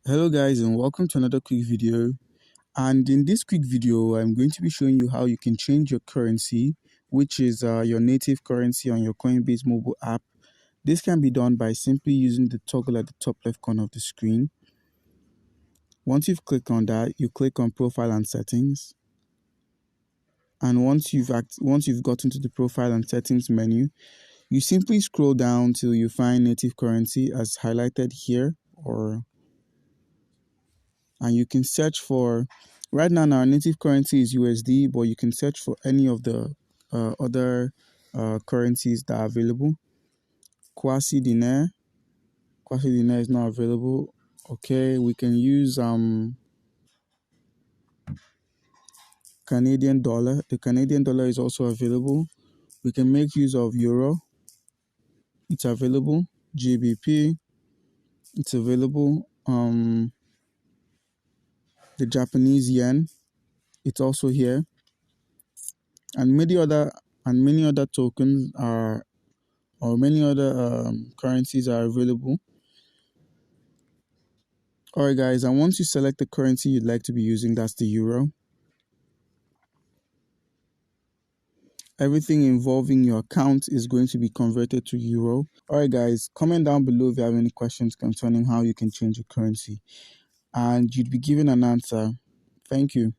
Hello guys, and welcome to another quick video. And in this quick video I'm going to be showing you how you can change your currency, which is your native currency on your Coinbase mobile app. This can be done by simply using the toggle at the top left corner of the screen. Once you've clicked on that, you click on profile and settings, and once you've gotten to the profile and settings menu, you simply scroll down till you find native currency as highlighted here, and you can search for, right now our native currency is USD, but you can search for any of the other currencies that are available. Quasi dinar is not available. Okay, we can use Canadian dollar. The Canadian dollar is also available. We can make use of euro. It's available. GBP, it's available. The Japanese yen, it's also here, and many other tokens are, or many other currencies are available. Alright guys, and once you select the currency you'd like to be using, that's the euro, everything involving your account is going to be converted to euro. Alright guys, comment down below if you have any questions concerning how you can change your currency, and you'd be given an answer. Thank you.